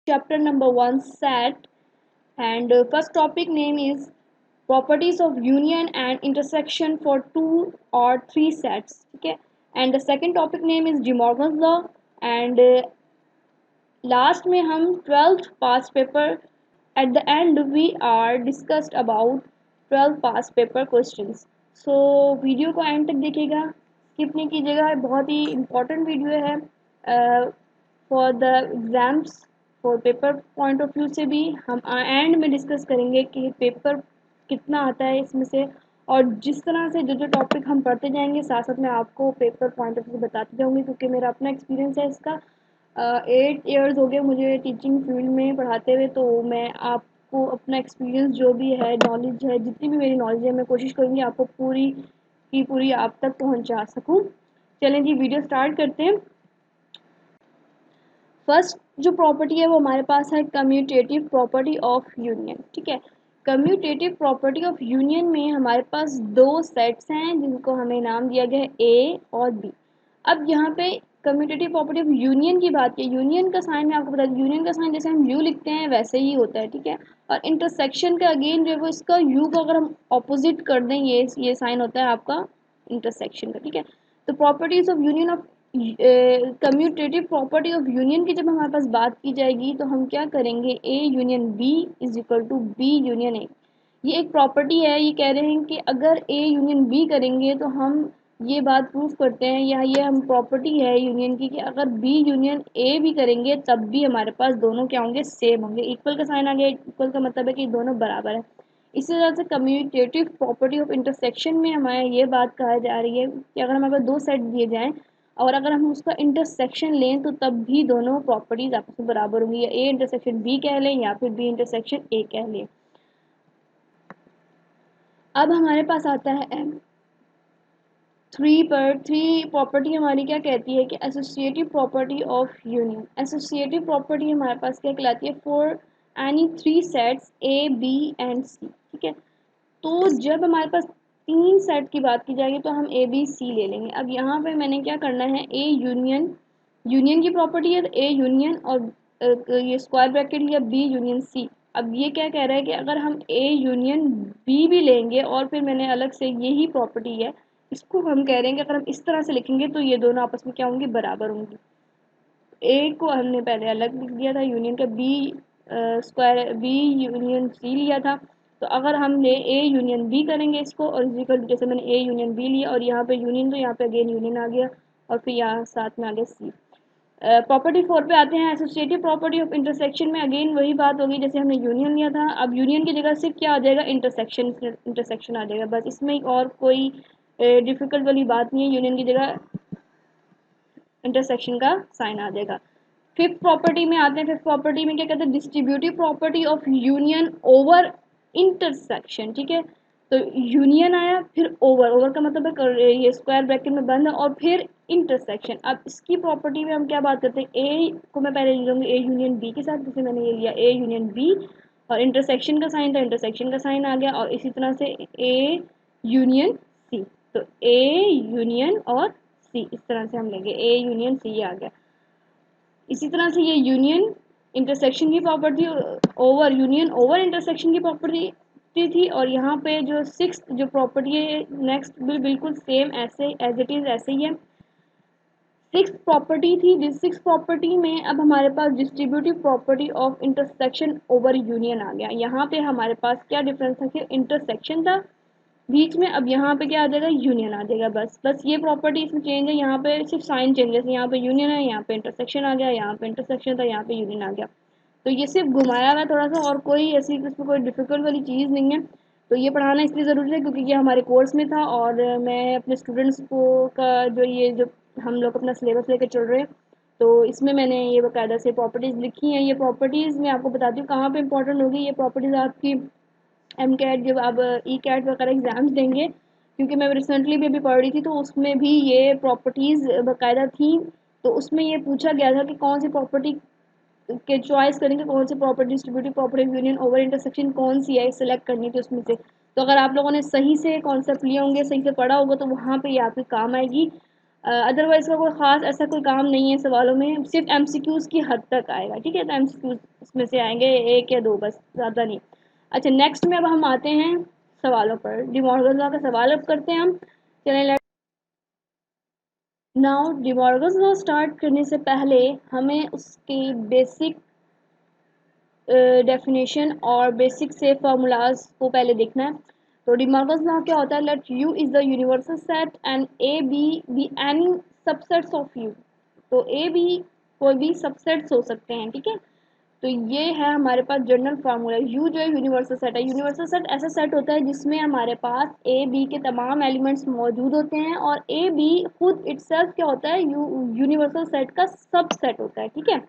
chapter number 1 set, and first topic name is properties of union and intersection for two or three sets. Okay, and the second topic name is De Morgan's law, and last में हम 12th pass paper at the end we are discussed about 12th pass paper questions. So video को end तक देखिएगा, skip नहीं कीजिएगा. बहुत ही important video है for the exams, for paper point of view से भी. हम एंड में डिस्कस करेंगे कि पेपर कितना आता है इसमें से, और जिस तरह से जो जो टॉपिक हम पढ़ते जाएंगे साथ साथ मैं आपको पेपर पॉइंट ऑफ व्यू बताती जाऊँगी, क्योंकि मेरा अपना एक्सपीरियंस है इसका. 8 ईयर्स हो गए मुझे टीचिंग फील्ड में पढ़ाते हुए, तो मैं आपको अपना एक्सपीरियंस जो भी है, नॉलेज है, जितनी भी मेरी नॉलेज है, मैं कोशिश करूँगी आपको पूरी की पूरी आप तक पहुँचा सकूँ. चलें जी, वीडियो स्टार्ट करते हैं. फर्स्ट जो प्रॉपर्टी है वो हमारे पास है कम्यूटेटिव प्रॉपर्टी ऑफ यूनियन. ठीक है, कम्यूटेटिव प्रॉपर्टी ऑफ यूनियन में हमारे पास दो सेट्स हैं जिनको हमें नाम दिया गया है ए और बी. अब यहाँ पे कम्यूटेटिव प्रॉपर्टी ऑफ यूनियन की बात की, यूनियन का साइन मैं आपको बता दूं, यूनियन का साइन जैसे हम यू लिखते हैं वैसे ही होता है. ठीक है, और इंटरसेक्शन का अगेन जो है वो इसका यू को अगर हम ऑपोजिट कर दें, ये साइन होता है आपका इंटरसेक्शन का. ठीक है, तो properties of union of commutative property of union की जब हमारे पास बात की जाएगी तो हम क्या करेंगे, A union B is equal to B union A. ये एक प्रॉपर्टी है, ये कह रहे हैं कि अगर ए यूनियन बी करेंगे तो हम ये बात प्रूफ करते हैं, या ये हम प्रॉपर्टी है यूनियन की कि अगर बी यूनियन ए भी करेंगे तब भी हमारे पास दोनों क्या होंगे, सेम होंगे. इक्वल का साइन आ गया, इक्वल का मतलब है कि दोनों बराबर है. इसी तरह से कम्यूटेटिव प्रॉपर्टी ऑफ इंटरसेक्शन में हमारे ये बात कहा जा रही है कि अगर हमारे पास दो सेट दिए जाएं और अगर हम उसका इंटरसेक्शन लें तो तब भी दोनों प्रॉपर्टीज आपस में बराबर होंगी, या ए इंटरसेक्शन बी कह लें या फिर बी इंटरसेक्शन ए कह लें. अब हमारे पास आता है एम 3 पर. 3 प्रॉपर्टी हमारी क्या कहती है कि associative property of union. Associative property हमारे पास क्या कहलाती है, for any 3 sets A B and C. ठीक है, तो जब हमारे पास 3 सेट की बात की जाएगी तो हम ए बी सी ले लेंगे. अब यहाँ पे मैंने क्या करना है, ए यूनियन, यूनियन की प्रॉपर्टी है तो ए यूनियन और ये स्क्वायर ब्रैकेट लिया बी यूनियन सी. अब ये क्या कह रहा है कि अगर हम ए यूनियन बी भी लेंगे और फिर मैंने अलग से यही प्रॉपर्टी है, इसको हम कह रहे हैं कि अगर हम इस तरह से लिखेंगे तो ये दोनों आपस में क्या होंगी, बराबर होंगी. ए को हमने पहले अलग लिख दिया था, यूनियन का B square B union C लिया था. तो अगर हम ले ए यूनियन बी करेंगे इसको, और इक्वल जैसे मैंने ए यूनियन बी लिया और यहाँ पे यूनियन, तो यहाँ पे अगेन यूनियन आ गया और फिर यहाँ साथ में आ गया सी. प्रॉपर्टी 4 पे आते हैं, एसोसिएटिव प्रॉपर्टी ऑफ इंटरसेक्शन में अगेन वही बात होगी जैसे हमने यूनियन लिया था. अब यूनियन की जगह सिर्फ क्या आ जाएगा, इंटरसेक्शन, इंटरसेक्शन आ जाएगा बस. इसमें और कोई डिफिकल्ट वाली बात नहीं है, यूनियन की जगह इंटरसेक्शन का साइन आ जाएगा. फिफ्थ प्रॉपर्टी में आते हैं. फिफ्थ प्रॉपर्टी में क्या कहते हैं, distributive property of union over intersection. ठीक है, तो यूनियन आया, फिर ओवर, ओवर का मतलब है ये स्क्वायर ब्रैकेट में बंद है, और फिर इंटरसेक्शन. अब इसकी प्रॉपर्टी में हम क्या बात करते हैं, ए को मैं पहले ले लूँगी ए यूनियन बी के साथ, जैसे मैंने ये लिया ए यूनियन बी और इंटरसेक्शन का साइन था, इंटरसेक्शन का साइन आ गया, और इसी तरह से ए यूनियन सी. तो ए यूनियन और सी इस तरह से हम लेंगे, ए यूनियन सी आ गया. इसी तरह से ये यूनियन इंटरसेक्शन की property over, union over intersection की प्रॉपर्टी थी, और यहाँ पे जो सिक्स जो प्रॉपर्टी है नेक्स्ट बिल्कुल सेम ऐसे एज इट इज ऐसे ही है. सिक्स प्रॉपर्टी थी, जिस सिक्स प्रॉपर्टी में अब हमारे पास distributive property of intersection over union आ गया. यहाँ पे हमारे पास क्या डिफरेंस था कि इंटरसेक्शन था बीच में, अब यहाँ पे क्या आ जाएगा, यूनियन आ जाएगा. बस बस ये प्रॉपर्टी इसमें चेंज है, यहाँ पे सिर्फ साइन चेंजेस, यहाँ पे यूनियन है, यहाँ पे इंटरसेक्शन आ गया, यहाँ पे इंटरसेक्शन था, यहाँ पे यूनियन आ गया. तो ये सिर्फ घुमाया हुआ थोड़ा सा, और कोई ऐसी इसमें कोई डिफिकल्ट वाली चीज़ नहीं है. तो ये पढ़ाना इसलिए ज़रूरी है क्योंकि ये हमारे कोर्स में था, और मैं अपने स्टूडेंट्स को का जो हम लोग अपना सिलेबस लेकर चल रहे हैं, तो इसमें मैंने ये बाकायदा से प्रॉपर्टीज़ लिखी हैं. ये प्रॉपर्टीज़ मैं आपको बताती हूँ कहाँ पे इंपॉर्टेंट होगी. ये प्रॉपर्टीज़ आपकी एम कैट जब आप ई कैट वगैरह एग्ज़ाम्स देंगे, क्योंकि मैं रिसेंटली भी अभी पढ़ रही थी तो उसमें भी ये प्रॉपर्टीज़ बाकायदा थी. तो उसमें ये पूछा गया था कि कौन सी प्रॉपर्टी के चॉइस करेंगे, कौन सी property distributive property union over intersection कौन सी है, सेलेक्ट करनी थी उसमें से. तो अगर आप लोगों ने सही से कॉन्सेप्ट लिए होंगे, सही से पढ़ा होगा, तो वहाँ पे ये आपके काम आएगी. अदरवाइज का कोई ख़ास ऐसा कोई काम नहीं है सवालों में, सिर्फ एमसीक्यूज़ की हद तक आएगा, ठीक है। तो एमसीक्यूज़ इसमें से आएंगे एक या दो बस, ज़्यादा नहीं। अच्छा, नेक्स्ट में अब हम आते हैं सवालों पर। डी मॉर्गन लॉ का सवाल अब करते हैं हम। चलें, now De Morgan law start करने से पहले हमें उसकी बेसिक डेफिनेशन और बेसिक से फार्मूलाज को पहले देखना है। तो डिमॉर्गन्स लॉ क्या होता है? Let you is the universal set and A be any subsets of you. तो ए बी कोई भी सबसेट्स हो सकते हैं, ठीक है। तो ये है हमारे पास जनरल फार्मूला। यू जो है यूनिवर्सल सेट है। यूनिवर्सल सेट ऐसा सेट होता है जिसमें हमारे पास ए बी के तमाम एलिमेंट्स मौजूद होते हैं, और ए बी खुद इटसेल्फ क्या होता है? यूनिवर्सल सेट का सब सेट होता है, ठीक है।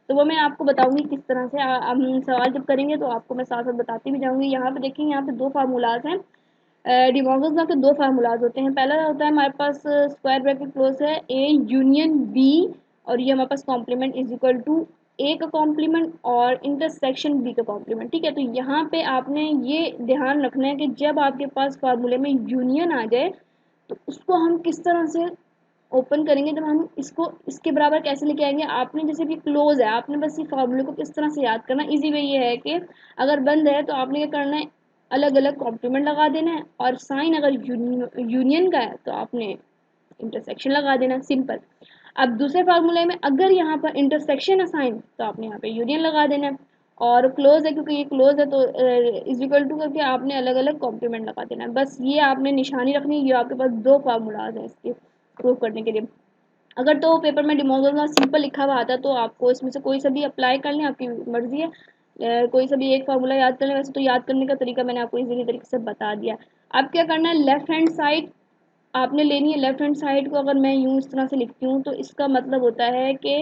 तो वो मैं आपको बताऊंगी किस तरह से। हम सवाल जब करेंगे तो आपको मैं साथ साथ बताती भी जाऊंगी। यहाँ पे देखिए, यहाँ पे दो फार्मूलाज हैं। डिमॉर्गन्स लॉ के दो फार्मूलाज होते हैं। पहला होता है हमारे पास स्क्वायर ब्रैकेट क्लोज है ए यूनियन बी, और ये हमारे पास कॉम्प्लीमेंट इज इक्वल टू ए का कॉम्प्लीमेंट और इंटरसेक्शन बी का कॉम्प्लीमेंट, ठीक है। तो यहाँ पे आपने ये ध्यान रखना है कि जब आपके पास फार्मूले में यूनियन आ जाए तो उसको हम किस तरह से ओपन करेंगे, जब हम इसको इसके बराबर कैसे लेके आएंगे। आपने जैसे कि क्लोज है, आपने बस ये फार्मूले को किस तरह से याद करना। इजी वे ये है कि अगर बंद है तो आपने क्या करना है? अलग अलग कॉम्प्लीमेंट लगा देना है, और साइन अगर यूनियन का है तो आपने इंटरसेक्शन लगा देना, सिंपल। अब दूसरे फार्मूले में अगर यहाँ पर इंटरसेक्शन है साइन, तो आपने यहाँ पे यूनियन लगा देना है। और क्लोज है, क्योंकि ये क्लोज है तो इज इक्वल टू करके आपने अलग अलग कॉम्प्लीमेंट लगा देना है। बस ये आपने निशानी रखनी है। ये आपके पास दो फार्मूलाज हैं इसके प्रूव करने के लिए। अगर तो पेपर में डिमोर्गन लॉ सिंपल लिखा हुआ आता तो आपको इसमें से कोई सा भी अप्लाई कर लें, आपकी मर्जी है। कोई सा भी एक फार्मूला याद कर लें। वैसे तो याद करने का तरीका मैंने आपको इजीली तरीके से बता दिया। अब क्या करना है? लेफ्ट हैंड साइड आपने लेनी है। लेफ्ट हैंड साइड को अगर मैं यूँ इस तरह से लिखती हूँ तो इसका मतलब होता है कि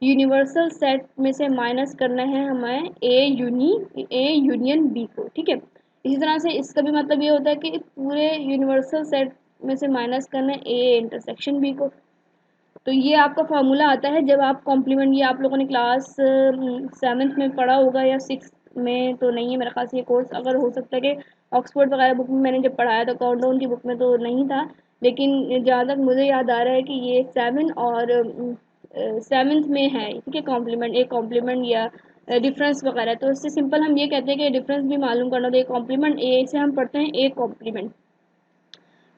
यूनिवर्सल सेट में से माइनस करना है हमें ए यूनियन बी को, ठीक है। इसी तरह से इसका भी मतलब ये होता है कि पूरे यूनिवर्सल सेट में से माइनस करना है ए इंटरसेक्शन बी को। तो ये आपका फार्मूला आता है जब आप कॉम्प्लीमेंट, ये आप लोगों ने क्लास 7th में पढ़ा होगा या 6th में, तो नहीं है मेरे ख्याल से ये कोर्स। अगर हो सकता है कि ऑक्सफोर्ड वगैरह बुक में मैंने जब पढ़ाया था, काउंटडाउन की बुक में तो नहीं था, लेकिन जहाँ तक मुझे याद आ रहा है कि ये 7 और 7th में है, ठीक है। कॉम्प्लीमेंट, एक कॉम्प्लीमेंट या डिफरेंस वगैरह, तो इससे सिंपल हम ये कहते हैं कि डिफरेंस भी मालूम करना। तो एक कॉम्प्लीमेंट ए से हम पढ़ते हैं एक कॉम्प्लीमेंट।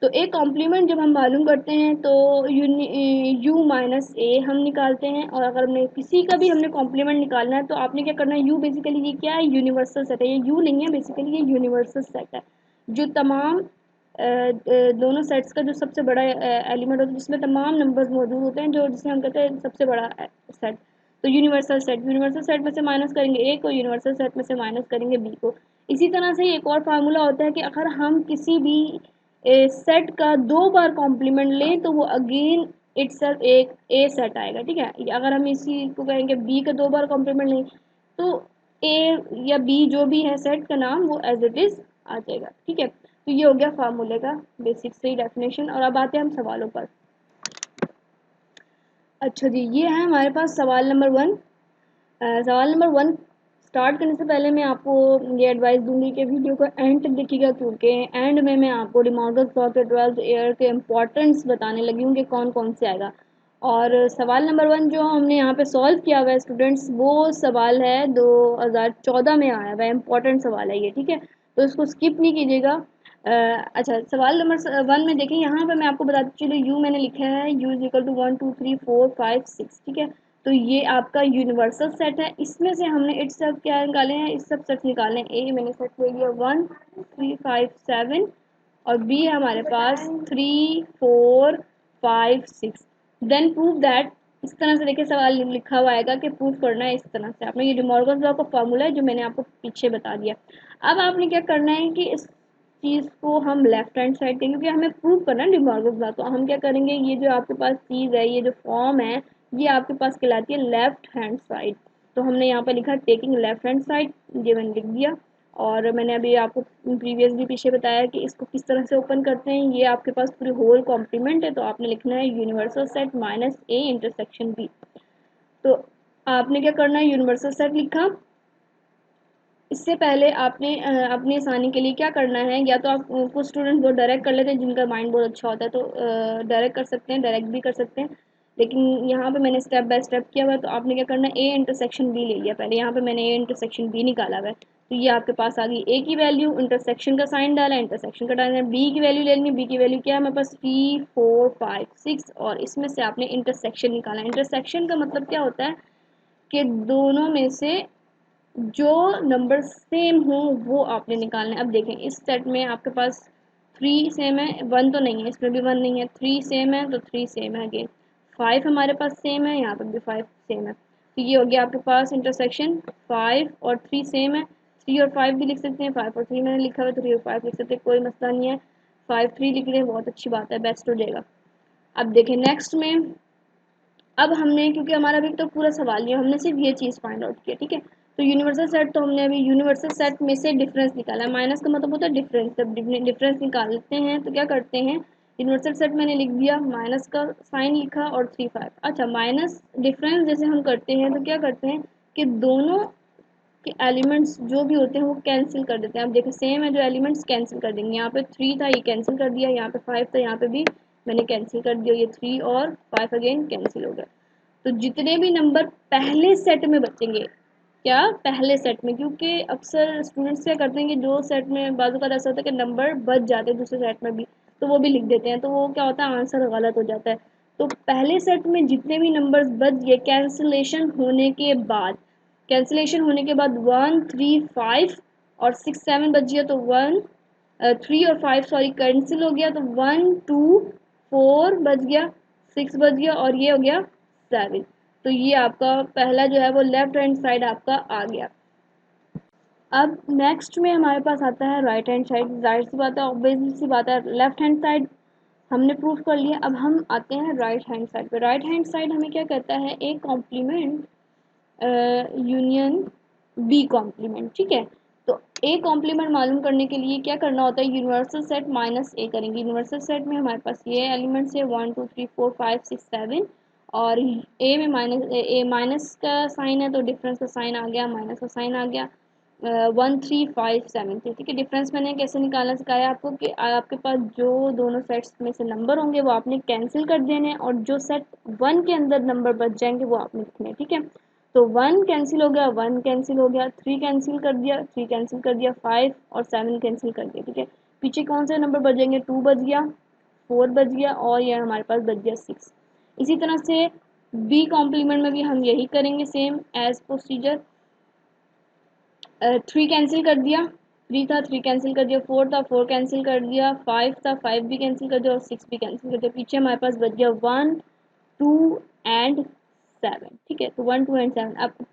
तो एक कॉम्प्लीमेंट जब हम मालूम करते हैं तो यू माइनस ए हम निकालते हैं। और अगर हमने किसी का भी हमने कॉम्प्लीमेंट निकालना है तो आपने क्या करना है? यू बेसिकली ये क्या है? यूनिवर्सल सेट है। ये यू नहीं है, बेसिकली ये यूनिवर्सल सेट है जो तमाम दोनों सेट्स का जो सबसे बड़ा एलिमेंट होता है, जिसमें तमाम नंबर्स मौजूद होते हैं, जो जिसे हम कहते हैं सबसे बड़ा सेट। तो यूनिवर्सल सेट, यूनिवर्सल सेट में से माइनस करेंगे ए को, यूनिवर्सल सेट में से माइनस करेंगे बी को। इसी तरह से एक और फार्मूला होता है कि अगर हम किसी भी सेट का दो बार कॉम्प्लीमेंट लें तो वो अगेन इटसेल्फ एक ए सेट आएगा, ठीक है। अगर हम इसी को कहेंगे बी का दो बार कॉम्प्लीमेंट लें तो ए या बी जो भी है सेट का नाम, वो एज इट इज आ जाएगा, ठीक है। तो ये हो गया फार्मूले का बेसिक से डेफिनेशन। और अब आते हैं हम सवालों पर। अच्छा जी, ये है हमारे पास सवाल नंबर 1। सवाल नंबर 1 स्टार्ट करने से पहले मैं आपको ये एडवाइस दूंगी कि वीडियो को एंड तक देखिएगा, क्योंकि एंड में मैं आपको डिमॉर्गन लॉ के 12th ईयर के इम्पोर्टेंस बताने लगी हूँ कि कौन कौन से आएगा। और सवाल नंबर 1 जो हमने यहाँ पे सॉल्व किया हुआ है स्टूडेंट्स, वो सवाल है 2014 में आया हुआ है। इम्पोर्टेंट सवाल है ये, ठीक है। तो इसको स्किप नहीं कीजिएगा। अच्छा, सवाल नंबर 1 में देखें, यहाँ पे मैं आपको बताती चलो, यू मैंने लिखा है यू इज इक्वल टू 1 2 3 4 5 6, ठीक है। तो ये आपका यूनिवर्सल सेट है। इसमें से हमने इट सब क्या निकाले हैं? इस सब सेट निकाले हैं। ए मैंने सेट ले लिया 1 3 5 7, और बी है हमारे पास 3 4 5 6। Then prove that. इस तरह से देखिए सवाल लिखा हुआ आएगा कि प्रूव करना है इस तरह से। आपने ये डिमॉर्गन लॉ का फॉर्मूला है जो मैंने आपको पीछे बता दिया। अब आपने क्या करना है कि इस चीज़ को हम लेफ्ट हैंड साइड के, क्योंकि हमें प्रूव करना है डिमॉर्गन लॉ, तो हम क्या करेंगे? ये जो आपके पास चीज़ है, ये जो फॉर्म है, ये आपके पास कहलाती है लेफ्ट हैंड साइड। तो हमने यहाँ पर लिखा टेकिंग लेफ्ट हैंड साइड, ये मैंने लिख दिया। और मैंने अभी आपको प्रीवियस भी पीछे बताया कि इसको किस तरह से ओपन करते हैं। ये आपके पास पूरी होल कॉम्प्लीमेंट है, तो आपने लिखना है universal set minus A intersection B. तो आपने क्या करना है? यूनिवर्सल सेट लिखा, इससे पहले आपने अपनी आसानी के लिए क्या करना है, या तो आप कुछ स्टूडेंट वो डायरेक्ट कर लेते हैं जिनका माइंड बहुत अच्छा होता है, तो डायरेक्ट कर सकते हैं, डायरेक्ट भी कर सकते हैं, लेकिन यहाँ पे मैंने स्टेप बाय स्टेप किया हुआ है। तो आपने क्या करना है, ए इंटरसेक्शन बी ले लिया पहले, यहाँ पे मैंने ए इंटरसेक्शन बी निकाला हुआ है, तो ये आपके पास आ गई ए की वैल्यू, इंटरसेक्शन का साइन डाला, इंटरसेक्शन का डाला, बी की वैल्यू ले लेनी, बी की वैल्यू क्या है हमारे पास 3 4 5 6, और इसमें से आपने इंटरसेक्शन निकाला। इंटरसेक्शन का मतलब क्या होता है कि दोनों में से जो नंबर सेम हो वो आपने निकालना है। अब देखें इस सेट में आपके पास 3 सेम है, 1 तो नहीं है, इसमें भी 1 नहीं है, 3 सेम है तो 3 सेम है, अगेन 5 हमारे पास सेम है, यहाँ पर भी 5 सेम है, तो ये हो गया आपके पास इंटरसेक्शन। 5 और 3 सेम है, 3 और 5 भी लिख सकते हैं, 5 और 3 मैंने लिखा हुआ है तो 3 और 5 लिख सकते हैं, कोई मसला नहीं है। 5 3 लिख लें, बहुत अच्छी बात है, बेस्ट हो जाएगा। अब देखें नेक्स्ट में, अब हमने क्योंकि हमारा अभी तो पूरा सवाल नहीं है, हमने सिर्फ ये चीज़ फाइंड आउट किया, ठीक है। तो यूनिवर्सल सेट, तो हमने अभी यूनिवर्सल सेट में से डिफरेंस निकाला है, माइनस का मतलब होता है डिफरेंस, जब डिफरेंस निकालते हैं तो क्या करते हैं, यूनिवर्सल सेट मैंने लिख दिया, माइनस का साइन लिखा और 3 5। अच्छा, माइनस डिफरेंस जैसे हम करते हैं तो क्या करते हैं कि दोनों के एलिमेंट्स जो भी होते हैं वो कैंसिल कर देते हैं। अब देखो सेम है, जो एलिमेंट्स कैंसिल कर देंगे, यहाँ पे 3 था ये कैंसिल कर दिया, यहाँ पे 5 था यहाँ पे भी मैंने कैंसिल कर दिया, ये 3 और 5 अगेन कैंसिल हो गया। तो जितने भी नंबर पहले सेट में बचेंगे, क्या पहले सेट में, क्योंकि अक्सर स्टूडेंट्स क्या करते हैं कि जो सेट में बाजू का ऐसा होता है कि नंबर बच जाते हैं दूसरे सेट में भी, तो वो भी लिख देते हैं, तो वो क्या होता है आंसर गलत हो जाता है। तो पहले सेट में जितने भी नंबर्स बच गए कैंसिलेशन होने के बाद 1 3 5 और 6 7 बच गया, तो 1 3 और 5 सॉरी कैंसिल हो गया, तो 1 2 4 बच गया, 6 बच गया और ये हो गया 7। तो ये आपका पहला जो है वो लेफ्ट हैंड साइड आपका आ गया। अब नेक्स्ट में हमारे पास आता है राइट हैंड साइड, जाहिर सी बात है, ऑब्वियसली सी बात है, लेफ्ट हैंड साइड हमने प्रूव कर लिया। अब हम आते हैं राइट हैंड साइड पे। राइट हैंड साइड हमें क्या कहता है, A complement union B complement, ठीक है। तो ए कॉम्प्लीमेंट मालूम करने के लिए क्या करना होता है, यूनिवर्सल सेट माइनस ए करेंगे। यूनिवर्सल सेट में हमारे पास ये एलिमेंट्स है 1 2 3 4 5 6 7, और ए में माइनस का साइन है तो डिफरेंस का साइन आ गया, माइनस का साइन आ गया, 1 3 5 7 थी, ठीक है। डिफरेंस मैंने कैसे निकालना सिखाया आपको कि आपके पास जो दोनों सेट्स में से नंबर होंगे वो आपने कैंसिल कर देने, और जो सेट 1 के अंदर नंबर बच जाएंगे वो आपने लिखने, ठीक है। तो 1 कैंसिल हो गया, 1 कैंसिल हो गया, 3 कैंसिल कर दिया, 3 कैंसिल कर दिया, 5 और 7 कैंसिल कर दिया, ठीक है। पीछे कौन से नंबर बचेंगे, 2 बच गया, 4 बच गया, और ये हमारे पास बच गया 6। इसी तरह से बी कॉम्प्लीमेंट में भी हम यही करेंगे, सेम एज प्रोसीजर। 3 कैंसिल कर दिया, 3 था 3 कैंसिल कर दिया, 4 था 4 कैंसिल कर दिया, 5 था 5 भी कैंसिल कर दिया, और 6 भी कैंसिल कर दिया। पीछे हमारे पास बच गया 1 2 एंड 7, ठीक है। तो 1 2 एंड 7।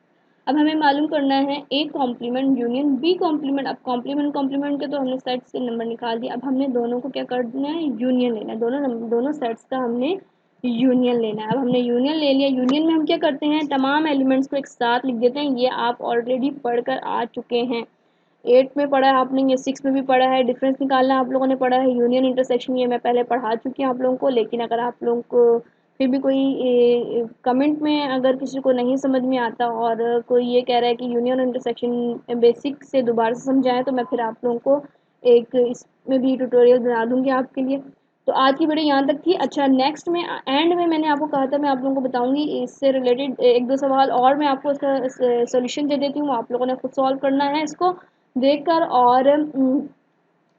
अब हमें मालूम करना है A complement union B complement. अब कॉम्प्लीमेंट कॉम्प्लीमेंट के तो हमने सेट्स के नंबर निकाल दिए, अब हमने दोनों को क्या करना है, यूनियन लेना है, दोनों सेट्स का हमने यूनियन लेना है। अब हमने यूनियन ले लिया, यूनियन में हम क्या करते हैं, तमाम एलिमेंट्स को एक साथ लिख देते हैं, ये आप ऑलरेडी पढ़कर आ चुके हैं, 8 में पढ़ा है आपने, ये 6 में भी पढ़ा है। डिफरेंस निकालना आप लोगों ने पढ़ा है, यूनियन इंटरसेक्शन ये मैं पहले पढ़ा चुकी हूँ आप लोगों को, लेकिन अगर आप लोगों को फिर भी कोई कमेंट में अगर किसी को नहीं समझ में आता और कोई ये कह रहा है कि यूनियन इंटरसेक्शन बेसिक से दोबारा से समझाएं, तो मैं फिर आप लोगों को एक इसमें भी ट्यूटोरियल बना दूंगी आपके लिए। तो आज की वीडियो यहाँ तक थी। अच्छा, नेक्स्ट में एंड में मैंने आपको कहा था मैं आप लोगों को बताऊंगी इससे रिलेटेड एक दो सवाल, और मैं आपको इसका सोल्यूशन दे देती हूँ, आप लोगों ने खुद सॉल्व करना है इसको देखकर। और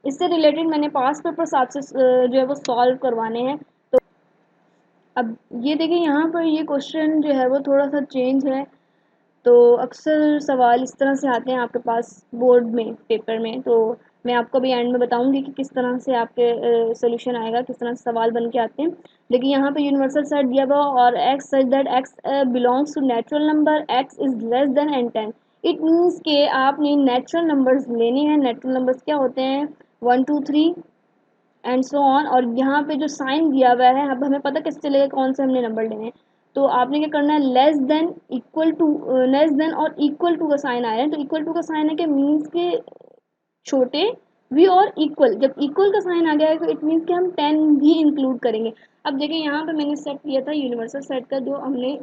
इससे रिलेटेड मैंने पास पेपर्स आपसे जो है वो सॉल्व करवाने हैं। तो अब ये देखिए यहाँ पर ये क्वेश्चन जो है वो थोड़ा सा चेंज है। तो अक्सर सवाल इस तरह से आते हैं आपके पास बोर्ड में पेपर में, तो मैं आपको भी एंड में बताऊंगी कि किस तरह से आपके सोल्यूशन आएगा, किस तरह से सवाल बन के आते हैं। लेकिन यहाँ पे यूनिवर्सल सेट दिया हुआ और x such that x belongs to natural number, x is less than N 10। It means के आपने नेचुरल नंबर्स लेने हैं। नेचुरल नंबर्स क्या होते हैं, 1 2 3 एंड सो ऑन। और यहाँ पे जो साइन दिया हुआ है, अब हमें पता कैसे चलेगा कौन से हमने नंबर लेने हैं। तो आपने क्या करना है, less than equal to, less than और इक्वल टू का साइन आया है, तो इक्वल टू का साइन है कि मीन्स के छोटे भी, और इक्वल, जब इक्वल का साइन आ गया है तो इट मीन्स कि हम 10 भी इंक्लूड करेंगे। अब देखिए यहाँ पे मैंने सेट किया था यूनिवर्सल सेट का, जो हमने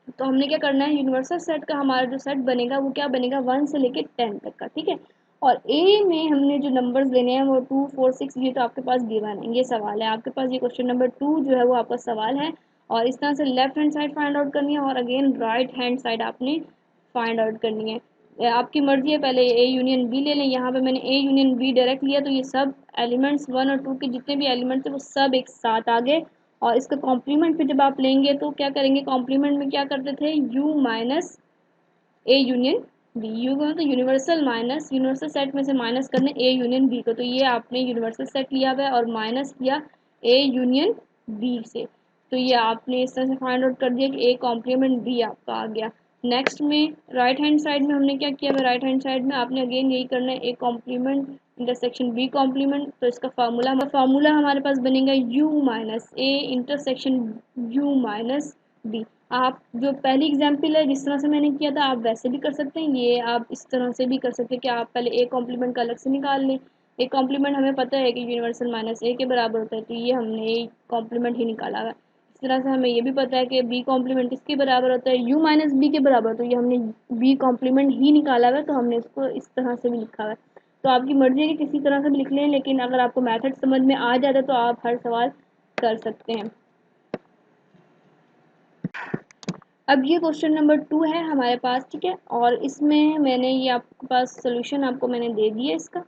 तो हमने क्या करना है, यूनिवर्सल सेट का हमारा जो सेट बनेगा वो क्या बनेगा, 1 से लेके 10 तक का, ठीक है। और ए में हमने जो नंबर्स लेने हैं वो 2 4 6, ये तो आपके पास गिवन है, ये सवाल है आपके पास, ये क्वेश्चन नंबर 2 जो है वो आपका सवाल है। और इस तरह से left hand side find out करनी है और अगेन राइट हैंड साइड आपने फाइंड आउट करनी है। आपकी मर्जी है, पहले ए यूनियन बी ले लें। यहाँ पे मैंने ए यूनियन बी डायरेक्ट लिया, तो ये सब एलिमेंट्स 1 और 2 के जितने भी एलिमेंट्स थे वो सब एक साथ आ गए। और इसका कॉम्प्लीमेंट पे जब आप लेंगे तो क्या करेंगे, कॉम्प्लीमेंट में क्या करते थे, U minus A union B, U को तो यूनिवर्सल माइनस यूनिवर्सल सेट में से माइनस करने ए यूनियन बी को, तो ये आपने यूनिवर्सल सेट लिया हुआ है और माइनस किया ए यूनियन बी से। तो ये आपने इस तरह से फाइंड आउट कर दिया कि ए कॉम्प्लीमेंट बी आपका आ गया। नेक्स्ट में राइट हैंड साइड में हमने क्या किया है, राइट हैंड साइड में आपने अगेन यही करना है, A complement intersection B complement. तो इसका फार्मूला हमारे पास बनेगा U minus A intersection U minus B. आप जो पहली एग्जाम्पल है जिस तरह से मैंने किया था आप वैसे भी कर सकते हैं, ये आप इस तरह से भी कर सकते हैं कि आप पहले ए कॉम्प्लीमेंट का अलग से निकाल लें। ए कॉम्प्लीमेंट हमें पता है कि यूनिवर्सल माइनस ए के बराबर होता है, तो ये हमने ए कॉम्प्लीमेंट ही निकाला है। इस तरह से हमें ये भी पता है कि बी कॉम्प्लीमेंट किसके बराबर होता है, यू माइनस बी के बराबर, तो ये हमने बी कॉम्प्लीमेंट ही निकाला हुआ है, तो हमने इसको इस तरह से भी लिखा हुआ है। तो आपकी मर्जी है कि किसी तरह से भी लिख लें, लेकिन अगर आपको मैथड समझ में आ जाता है तो आप हर सवाल कर सकते हैं। अब ये क्वेश्चन नंबर 2 है हमारे पास, ठीक है। और इसमें मैंने ये आपके पास सोल्यूशन आपको मैंने दे दिया इसका,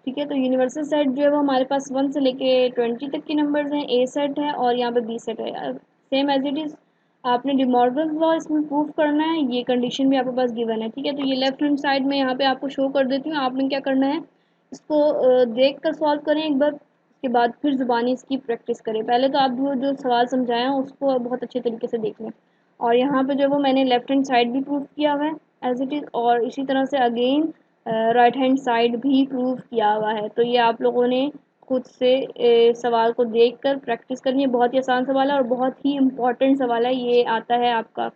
ठीक है। तो यूनिवर्सल सेट जो है वो हमारे पास 1 से लेके 20 तक की नंबर्स हैं, ए सेट है और यहाँ पे बी सेट है, सेम एज इट इज़। आपने डिमॉर्गन्स लॉ इसमें प्रूफ करना है, ये कंडीशन भी आपके पास गिवन है, ठीक है। तो ये लेफ्ट हैंड साइड में यहाँ पे आपको शो कर देती हूँ, आपने क्या करना है, इसको देख कर सॉल्व करें एक बार, उसके बाद फिर ज़ुबानी इसकी प्रैक्टिस करें। पहले तो आप जो जो सवाल समझाए हैं उसको बहुत अच्छे तरीके से देख लें। और यहाँ पे जो वो मैंने लेफ्ट हैंड साइड भी प्रूफ किया हुआ है एज इट इज़, और इसी तरह से अगेन राइट हैंड साइड भी प्रूफ किया हुआ है। तो ये आप लोगों ने खुद से सवाल को देखकर प्रैक्टिस करनी है। बहुत ही आसान सवाल है और बहुत ही इम्पोर्टेंट सवाल है, ये आता है आपका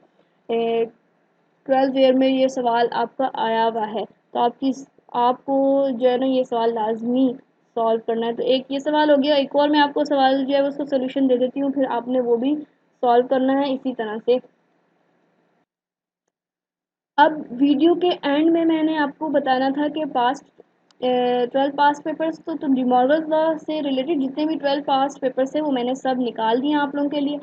12th ईयर में, ये सवाल आपका आया हुआ है। तो आपको जो है ना ये सवाल लाजमी सॉल्व करना है। तो एक ये सवाल हो गया, एक और मैं आपको सवाल जो है उसको सोल्यूशन दे देती हूँ, फिर आपने वो भी सॉल्व करना है इसी तरह से। अब वीडियो के एंड में मैंने आपको बताना था कि पास्ट 12 पास पेपर्स, तो डिमॉर्गन्स लॉ से रिलेटेड जितने भी 12 पास पेपर्स थे वो मैंने सब निकाल दिए आप लोगों के लिए।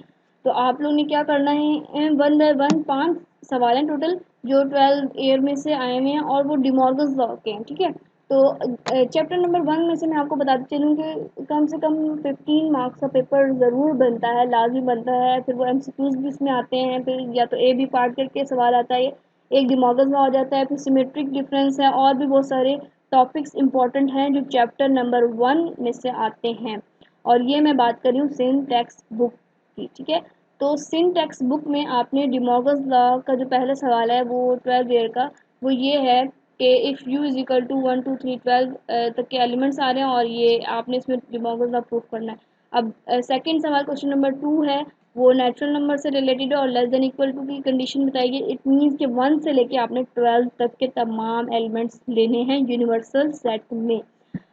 तो आप लोगों ने क्या करना है, 1 बाय 1 5 सवाल हैं टोटल जो 12 ईयर में से आए हुए हैं और वो डिमॉर्गन्स लॉ के हैं, ठीक है। तो चैप्टर नंबर 1 में से मैं आपको बताती चलूँ कि कम से कम 15 मार्क्स का पेपर ज़रूर बनता है, लाजमी बनता है। फिर वो एमसीक्यूज भी इसमें आते हैं, फिर या तो ए बी पार्ट करके सवाल आता है, एक डिमॉर्गन्स लॉ आ जाता है, फिर सिमेट्रिक डिफरेंस है और भी बहुत सारे टॉपिक्स इंपॉर्टेंट हैं जो चैप्टर नंबर 1 में से आते हैं। और ये मैं बात कर रही हूँ सिन टेक्स्ट बुक की, ठीक है। तो सिन टेक्स्ट बुक में आपने डिमॉर्गन्स लॉ का जो पहला सवाल है वो 12 ईयर का, वो ये है कि if U is equal to 1 2 3 12 तक के एलिमेंट्स आ रहे हैं और ये आपने इसमें डिमॉर्गन्स लॉ प्रूफ करना है। अब सेकंड सवाल क्वेश्चन नंबर 2 है, वो नेचुरल नंबर से रिलेटेड है और लेस देन इक्वल टू की कंडीशन बताइए। इट मीन्स कि 1 से लेके आपने 12 तक के तमाम एलिमेंट्स लेने हैं यूनिवर्सल सेट में,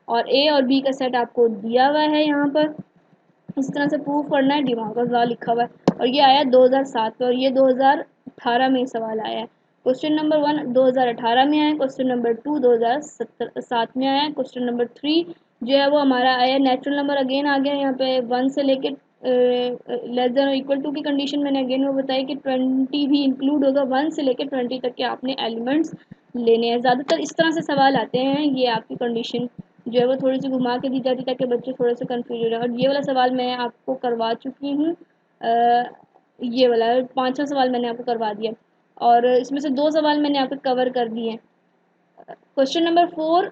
और ए और बी का सेट आपको दिया हुआ है यहाँ पर, इस तरह से प्रूव करना है। डिमॉर्गन्स लॉ लिखा हुआ है और ये आया 2007 में और ये 2018 में सवाल आया है। क्वेश्चन नंबर 1 2018 में आया, क्वेश्चन नंबर 2 2007 में आया, क्वेश्चन नंबर 3 जो है वो हमारा आया नेचुरल नंबर अगेन आ गया यहाँ पे 1 से लेके लेस देन और इक्वल टू की कंडीशन मैंने अगेन वो बताई कि 20 भी इंक्लूड होगा, 1 से लेके 20 तक के आपने एलिमेंट्स लेने हैं। ज़्यादातर इस तरह से सवाल आते हैं, ये आपकी कंडीशन जो है वो थोड़ी सी घुमा के दी जाती है ताकि बच्चे थोड़े से कंफ्यूज हो रहे हैं। और ये वाला सवाल मैं आपको करवा चुकी हूँ, ये वाला 5वां सवाल मैंने आपको करवा दिया और इसमें से 2 सवाल मैंने आपको कवर कर दिए हैं। क्वेश्चन नंबर 4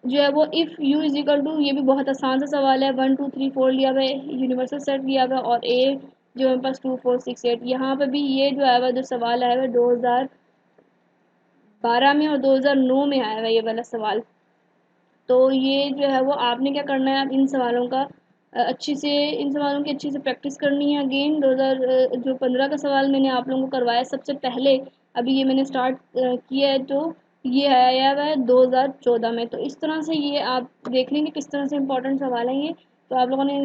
जो है वो if U is equal to, ये भी बहुत आसान सा सवाल है, 1 2 3 4 लिया हुआ है, यूनिवर्सल सेट लिया हुआ है और ए जो मेरे पास 2 4 6 8, यहाँ पे भी ये जो आया हुआ जो सवाल आया हुआ 2012 में और 2009 में आया हुआ ये वाला सवाल। तो ये जो है वो आपने क्या करना है, आप इन सवालों का अच्छी से इन सवालों की अच्छी से प्रैक्टिस करनी है। अगेन 2000 जो 15 का सवाल मैंने आप लोगों को करवाया सबसे पहले, अभी ये मैंने स्टार्ट किया है, तो ये आया हुआ है 2014 में। तो इस तरह से ये आप देख लेंगे किस तरह से इंपॉर्टेंट सवाल है ये। तो आप लोगों ने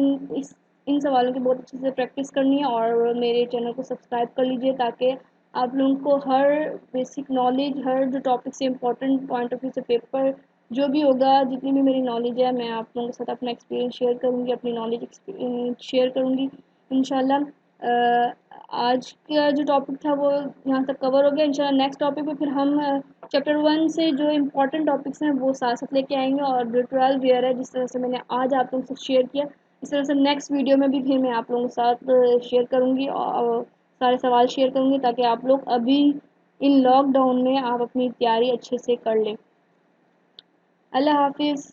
इन सवालों की बहुत अच्छे से प्रैक्टिस करनी है और मेरे चैनल को सब्सक्राइब कर लीजिए ताकि आप लोगों को हर बेसिक नॉलेज, हर जो टॉपिक से इम्पोर्टेंट पॉइंट ऑफ व्यू से पेपर जो भी होगा, जितनी भी मेरी नॉलेज है, मैं आप लोगों के साथ अपना एक्सपीरियंस शेयर करूँगी, अपनी नॉलेज शेयर करूँगी इंशाल्लाह। आज का जो टॉपिक था वो यहाँ तक कवर हो गया। इंशाल्लाह नेक्स्ट टॉपिक पे फिर हम चैप्टर 1 से जो इम्पोर्टेंट टॉपिक्स हैं वो साथ साथ लेके आएंगे, और जो 12 ईयर है जिस तरह से मैंने आज आप लोगों से शेयर किया, इस तरह से नेक्स्ट वीडियो में भी फिर मैं आप लोगों के साथ शेयर करूँगी और सारे सवाल शेयर करूँगी, ताकि आप लोग अभी इन लॉकडाउन में आप अपनी तैयारी अच्छे से कर लें। अल्लाह हाफिज़।